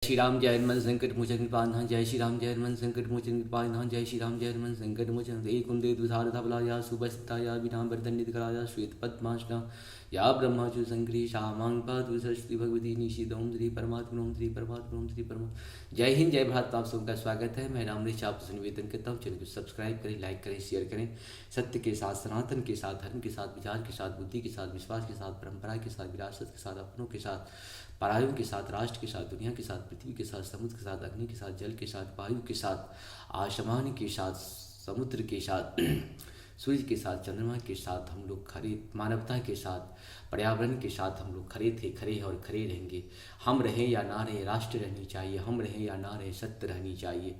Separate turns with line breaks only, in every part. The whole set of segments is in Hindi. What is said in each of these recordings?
श्री राम जय हनुमान संकट मोचन कृपाधान। जय श्री राम जय हनुमान संकट मोचन कृपाधान। जय श्री राम जय हनुमान संकट मोचन। एक कुंदे दुधार धवलाया सुभस्ताया विनाम वर्धन्य कराया श्वेत पद्मासना या ब्रह्माचु संक्री शामांग पातु सरस्वती भगवती निषिद ओम श्री परमात्मा ओम श्री परमात्मा ओम श्री परमात्मा। जय हिंद जय भारत। आप सबका स्वागत है। मैं रामरेश आपसे निवेदन करता हूँ, चैनल को सब्सक्राइब करें, लाइक करें, शेयर करें। सत्य के साथ, सनातन के साथ, धर्म के साथ, विचार के साथ, बुद्धि के साथ, विश्वास के साथ, परंपरा के साथ, विरासत के साथ, अपनों के साथ, परायों के साथ, राष्ट्र के साथ, दुनिया के साथ, पृथ्वी के साथ, समुद्र के साथ, अग्नि के साथ, जल के साथ, वायु के साथ, आसमान के साथ, समुद्र के साथ, सूर्य के साथ, चंद्रमा के साथ हम लोग खरे, मानवता के साथ, पर्यावरण के साथ हम लोग खरे थे, खरे और खरे रहेंगे। हम रहें या ना रहे, राष्ट्र रहनी चाहिए। हम रहें या ना रहे, सत्य रहनी चाहिए।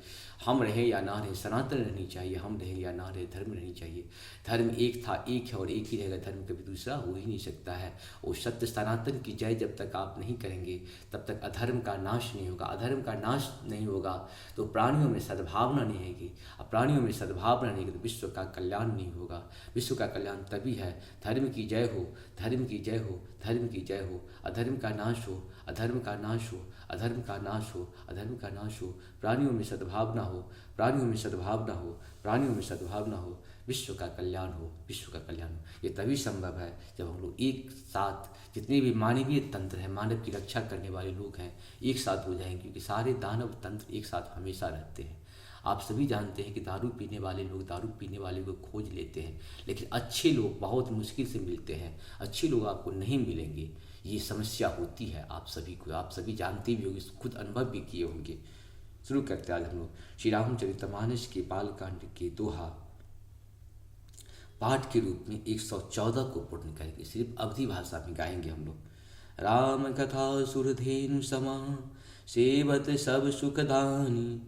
हम रहें या ना रहे, सनातन रहनी चाहिए। हम रहें या ना रहे, धर्म रहनी चाहिए। धर्म एक था, एक है और एक ही रहेगा। धर्म कभी दूसरा हो ही नहीं सकता है। और सत्य सनातन की जय जब तक आप नहीं करेंगे तब तक अधर्म का नाश नहीं होगा। अधर्म का नाश नहीं होगा तो प्राणियों में सद्भावना नहीं रहेगी। अब प्राणियों में सद्भावना नहीं रहेगी तो विश्व का कल्याण नहीं होगा। विश्व का कल्याण तभी है धर्म की जय हो, धर्म की जय हो, धर्म की जय हो। अधर्म का नाश हो, अधर्म का नाश हो, अधर्म का नाश हो, अधर्म का नाश हो। प्राणियों में सद्भावना हो, प्राणियों में सद्भावना हो, प्राणियों में सद्भावना हो। विश्व का कल्याण हो, विश्व का कल्याण हो। ये तभी संभव है जब हम लोग एक साथ, जितने भी मानवीय तंत्र हैं, मानव की रक्षा करने वाले लोग हैं, एक साथ हो जाएंगे। क्योंकि सारे दानव तंत्र एक साथ हमेशा रहते हैं। आप सभी जानते हैं कि दारू पीने वाले लोग दारू पीने वाले को खोज लेते हैं, लेकिन अच्छे लोग बहुत मुश्किल से मिलते हैं। अच्छे लोग आपको नहीं मिलेंगे। ये समस्या होती है आप सभी को, आप सभी जानते भी होंगे, खुद अनुभव भी किए होंगे। शुरू करते हैं आज हम लोग श्री रामचरितमानस के बालकांड के दोहा पाठ के रूप में 114 को पूर्ण करेंगे। सिर्फ अवधि भाषा में गाएंगे हम लोग। राम कथा सुरधेनु समा सेवत सब सुखदानी।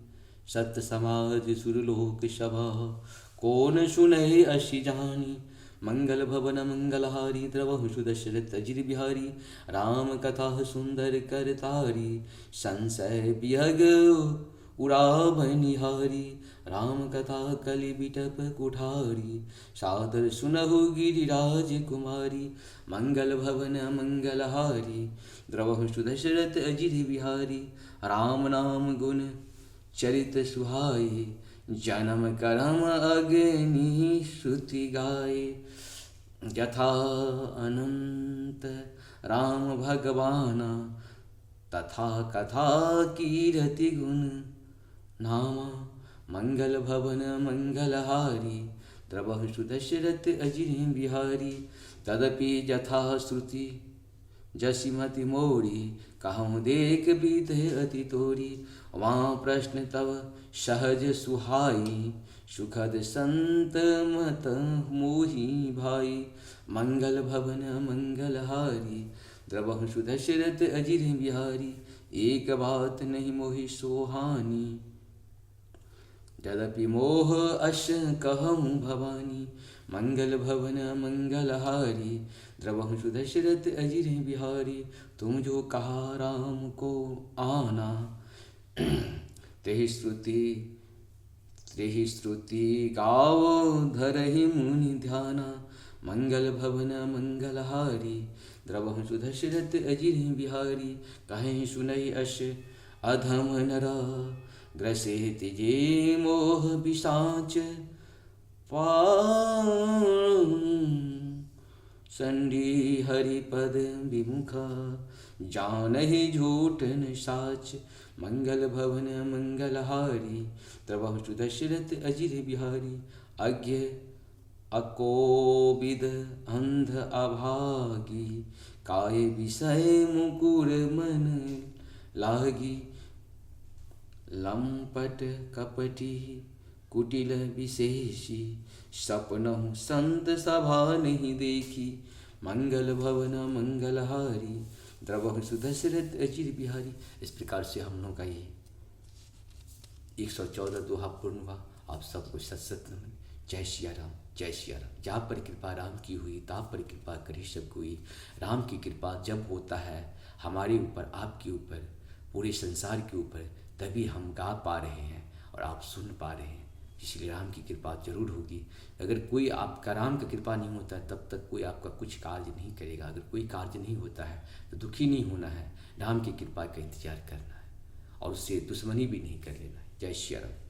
सत्य समाज सुरलोक सभा कौन सुनहि असी जानी। मंगल भवन मंगलहारी द्रवहु सुदशरथ अजिर बिहारी। राम कथा सुंदर करतारी संशय विहग उड़ाव निहारी। राम कथा कलि बिटप कुठारी सादर सुनहु गिरिराज कुमारी। मंगल भवन मंगलहारी द्रवहु सुदशरथ अजिर बिहारी। राम नाम गुण चरित सुहाए जन्म करम अग्नि श्रुति गाए। यथा अनंत राम भगवाना तथा कथा कीरति गुण नामा। मंगल भवन मंगलहारी द्रवहु सुदशरथ अजिर बिहारी। तदपि यथा श्रुति जसिमति मोरी कहूँ देख बीत अति तोरी। वहाँ प्रश्न तव सहज सुहाई सुखद संत मत मोही भाई। मंगल भवन मंगलहारी द्रवहु सुदशरथ अजिर बिहारी। एक बात नहीं मोहि सोहानी यद्यपि मोह अश कहूँ भवानी। मंगल भवन मंगलहारी द्रवहु सुदशरथ अजिर बिहारी। तुम जो कहा राम को आना त्रिहि श्रुति गाओ धरहि मुनि ध्याना। मंगल भवन मंगलहारी द्रवहु सुदशरथ अजिर बिहारी। कहें सुनहि अश अधम नरा ग्रसेत जे मोह पिशाच। संडी हरिपद विमुखा जानहि झूठ न साच। मंगल भवन मंगलहारी द्रवहु सुदशरथ अजिर बिहारी। अज्ञ अकोविद अंध अभागी काय विषय मुकुर मन लागी। लंपट कपटी कुटिल विशेषी सपनहु संत सभा नहीं देखी। मंगल भवन मंगलहारी द्रवहु सुदशरथ अजिर बिहारी। इस प्रकार से हम लोग का ये 114 दोहा पूर्ण हुआ। आप सबको सत सत नमन। जय सिया राम, जय सिया राम। जहाँ पर कृपा राम की हुई तहाँ पर कृपा करी सब कोई। राम की कृपा जब होता है हमारे ऊपर, आपके ऊपर, पूरे संसार के ऊपर, तभी हम गा पा रहे हैं और आप सुन पा रहे हैं। इसलिए राम की कृपा जरूर होगी। अगर कोई आपका राम का कृपा नहीं होता तब तक कोई आपका कुछ कार्य नहीं करेगा। अगर कोई कार्य नहीं होता है तो दुखी नहीं होना है, राम की कृपा का इंतजार करना है। और उससे दुश्मनी भी नहीं कर लेगा। जय श्री राम।